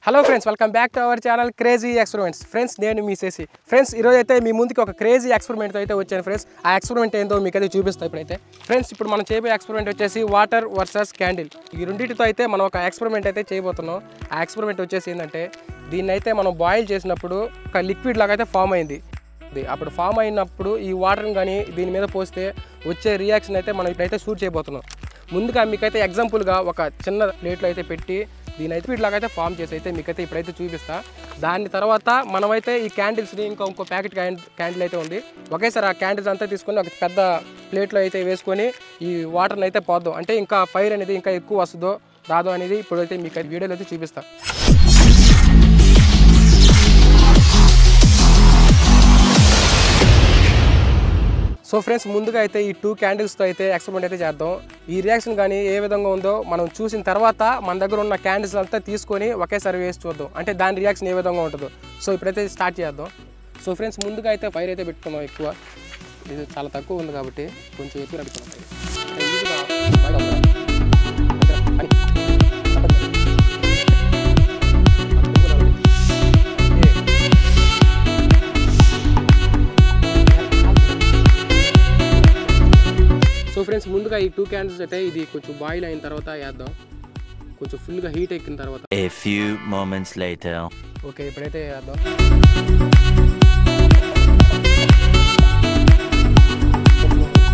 Hello friends, welcome back to our channel crazy experiments. Friends, నేను మీ చేసి friends ఈరోజు అయితే మీ ముందుకి ఒక క్రేజీ ఎక్స్పెరిమెంట్ అయితే వచ్చాను ఫ్రెండ్స్. ఆ ఎక్స్పెరిమెంట్ ఏంటో మీకు అయితే చూపిస్తాను ఇప్పుడైతే. ఫ్రెండ్స్, ఇప్పుడు మనం చేయబోయే ఎక్స్పెరిమెంట్ వచ్చేసి వాటర్ వర్సెస్ క్యాండిల్. ఈ రెండింటితో అయితే మనం ఒక ఎక్స్పెరిమెంట్ అయితే చేయబోతున్నాం. ఆ ఎక్స్పెరిమెంట్ వచ్చేసి ఏంటంటే, దీన్ని అయితే మనం బాయిల్ చేసినప్పుడు ఒక లిక్విడ్ లాగా అయితే ఫామ్ అయింది. అప్పుడు ఫామ్ అయినప్పుడు ఈ వాటర్ని కానీ దీని మీద పోస్తే వచ్చే రియాక్షన్ అయితే మనం ఇప్పుడైతే షూట్ చేయబోతున్నాం. ముందుగా మీకైతే ఎగ్జాంపుల్గా ఒక చిన్న ప్లేట్లో అయితే పెట్టి దీని అయితే వీటిలాగా అయితే ఫామ్ చేసి అయితే మీకైతే ఇప్పుడైతే చూపిస్తా. దాని తర్వాత మనమైతే ఈ క్యాండిల్స్ని ఇంకో ప్యాకెట్ క్యాండిల్ అయితే ఉంది, ఒకేసారి ఆ క్యాండిల్స్ అంతా తీసుకొని ఒక పెద్ద ప్లేట్లో అయితే వేసుకొని ఈ వాటర్ని అయితే పోద్దాం. అంటే ఇంకా ఫైర్ అనేది ఇంకా ఎక్కువ వస్తుందో రాదో అనేది ఇప్పుడైతే మీకు వీడియోలో అయితే చూపిస్తా. సో ఫ్రెండ్స్, ముందుగా అయితే ఈ 2 క్యాండిల్స్తో అయితే ఎక్స్పెరిమెంట్ అయితే చేద్దాం. ఈ రియాక్షన్ కానీ ఏ విధంగా ఉందో మనం చూసిన తర్వాత మన దగ్గర ఉన్న క్యాండిల్స్ అంతా తీసుకొని ఒకేసారి వేసి చూద్దాం, అంటే దాని రియాక్షన్ ఏ విధంగా ఉంటుందో. సో ఇప్పుడైతే స్టార్ట్ చేద్దాం. సో ఫ్రెండ్స్, ముందుగా అయితే ఫైర్ అయితే పెట్టుకున్నాం. ఎక్కువ ఇది చాలా తక్కువ ఉంది కాబట్టి కొంచెం ఎక్కువ పెట్టుకున్నాం. సో ఫ్రెండ్స్, ముందుగా ఈ 2 క్యాండిల్స్ అయితే ఇది కొంచెం బాయిల్ అయిన తర్వాత వేద్దాం. కొంచెం ఫుల్గా హీట్ ఎక్కిన తర్వాత. A few moments later. Okay, ఇప్పుడైతే వేద్దాం.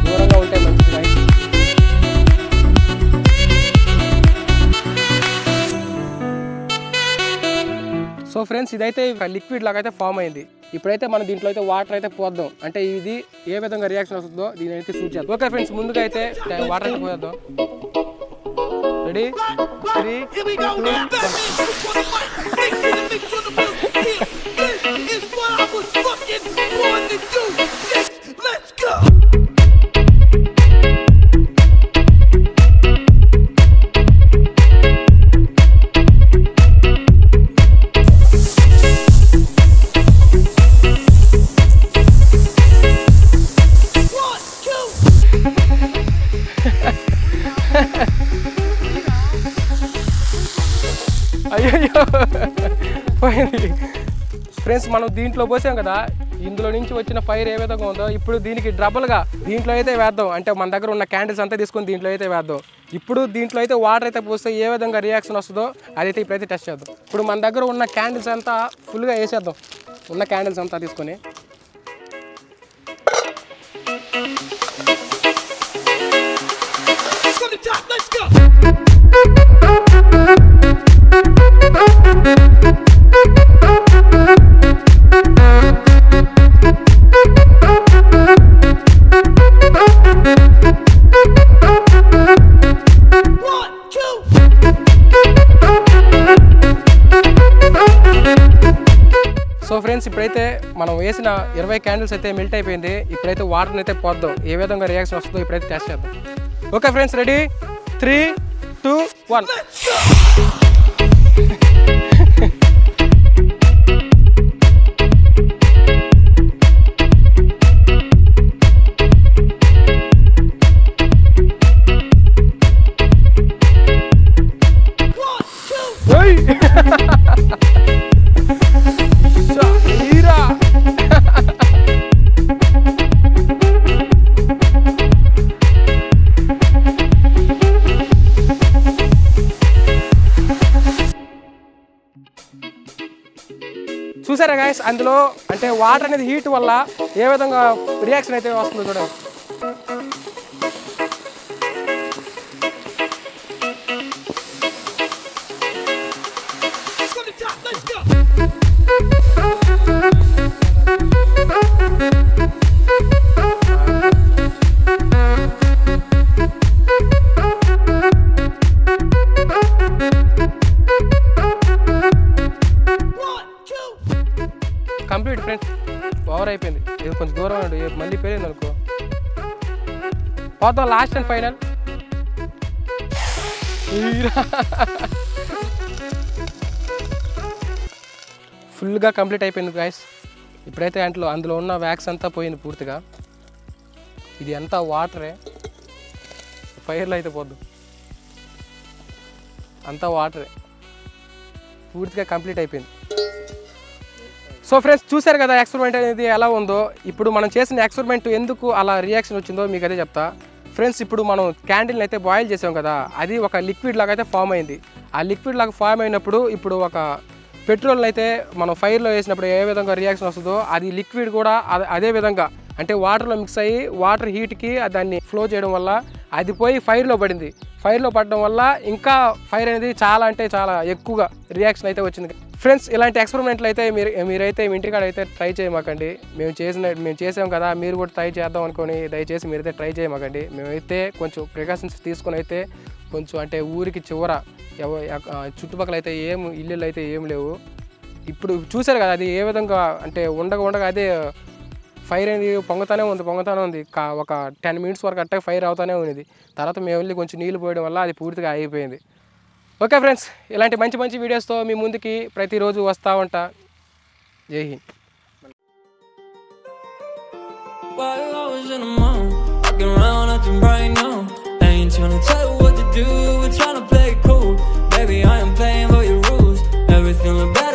దూరంగా ఉంటే మంచిది. సో ఫ్రెండ్స్, ఇదైతే లిక్విడ్ లాగా అయితే ఫామ్ అయింది. ఇప్పుడైతే మనం దీంట్లో అయితే వాటర్ అయితే పోద్దాం, అంటే ఇది ఏ విధంగా రియాక్షన్ వస్తుందో దీని అయితే షూట్ చేద్దాం. ఓకే ఫ్రెండ్స్, ముందుగా అయితే వాటర్ అయితే పోయేద్దాం. రెడీ 3 2 అయ్యో పోయింది. ఫ్రెండ్స్, మనం దీంట్లో పోసాం కదా, ఇందులో నుంచి వచ్చిన ఫైర్ ఏ విధంగా ఉందో ఇప్పుడు దీనికి డబుల్గా దీంట్లో అయితే వేద్దాం. అంటే మన దగ్గర ఉన్న క్యాండిల్స్ అంతా తీసుకొని దీంట్లో అయితే వేద్దాం. ఇప్పుడు దీంట్లో అయితే వాటర్ అయితే పోస్తే ఏ విధంగా రియాక్షన్ వస్తుందో అదైతే ఇప్పుడైతే టెస్ట్ చేద్దాం. ఇప్పుడు మన దగ్గర ఉన్న క్యాండిల్స్ అంతా ఫుల్గా వేసేద్దాం. ఉన్న క్యాండిల్స్ అంతా తీసుకొని సో ఫ్రెండ్స్, ఇప్పుడైతే మనం వేసిన 20 క్యాండిల్స్ అయితే మెల్ట్ అయిపోయింది. ఇప్పుడైతే వాటర్ని అయితే పోద్దాం, ఏ విధంగా రియాక్షన్ వస్తుందో ఇప్పుడైతే టెస్ట్ చేద్దాం. Okay friends, ready 3 2 1. చూసారా గైస్, అందులో అంటే వాటర్ అనేది హీట్ వల్ల ఏ విధంగా రియాక్షన్ అయితే వస్తుందో చూడండి. కంప్లీట్ ఫ్రెండ్స్, ఓవర్ అయిపోయింది. ఇది కొంచెం దూరం అండి, మళ్ళీ పేరేంది అనుకో. పోతాం లాస్ట్ అండ్ ఫైనల్. ఫుల్గా కంప్లీట్ అయిపోయింది గాయస్. ఇప్పుడైతే అందులో ఉన్న వ్యాక్స్ అంతా పోయింది పూర్తిగా. ఇది అంతా వాటరే, ఫైర్లో అయితే పోద్దు, అంతా వాటరే. పూర్తిగా కంప్లీట్ అయిపోయింది. సో ఫ్రెండ్స్ చూశారు కదా ఎక్స్పెరిమెంట్ అనేది ఎలా ఉందో. ఇప్పుడు మనం చేసిన ఎక్స్పెరిమెంట్ ఎందుకు అలా రియాక్షన్ వచ్చిందో మీకు అదే చెప్తా ఫ్రెండ్స్. ఇప్పుడు మనం క్యాండిల్ని అయితే బాయిల్ చేసాం కదా, అది ఒక లిక్విడ్ లాగా అయితే ఫామ్ అయింది. ఆ లిక్విడ్ లాగా ఫామ్ అయినప్పుడు ఇప్పుడు ఒక పెట్రోల్ని అయితే మనం ఫైర్లో వేసినప్పుడు ఏ విధంగా రియాక్షన్ వస్తుందో అది లిక్విడ్ కూడా అదే విధంగా అంటే వాటర్లో మిక్స్ అయ్యి వాటర్ హీట్కి దాన్ని ఫ్లో చేయడం వల్ల అది పోయి ఫైర్లో పడింది. ఫైర్లో పడడం వల్ల ఇంకా ఫైర్ అనేది చాలా అంటే చాలా ఎక్కువగా రియాక్షన్ అయితే వచ్చింది. ఫ్రెండ్స్ ఇలాంటి ఎక్స్పెరిమెంట్లు అయితే మీరైతే మీ ఇంటికాడ అయితే ట్రై చేయమాకండి. మేము చేసాం కదా, మీరు కూడా ట్రై చేద్దాం అనుకొని దయచేసి మీరైతే ట్రై చేయమాకండి. మేమైతే కొంచెం ప్రికాషన్స్ తీసుకొని అయితే కొంచెం అంటే ఊరికి చివర చుట్టుపక్కల అయితే ఇల్లులు అయితే ఏం లేవు. ఇప్పుడు చూశారు కదా అది ఏ విధంగా అంటే ఉండగా అదే ఫైర్ అనేది పొంగుతానే ఉంది. ఒక 10 minutes వరకు అట్టే ఫైర్ అవుతానే ఉంది. తర్వాత మేము వెళ్ళి కొంచెం నీళ్ళు పోయడం వల్ల అది పూర్తిగా అయిపోయింది. ఓకే ఫ్రెండ్స్, ఇలాంటి మంచి వీడియోస్తో మీ ముందుకి ప్రతిరోజు వస్తూ ఉంటా. జై Hind. Trying to tell you what to do, we're trying to play it cool. Baby, I am playing by your rules. Everything look bad.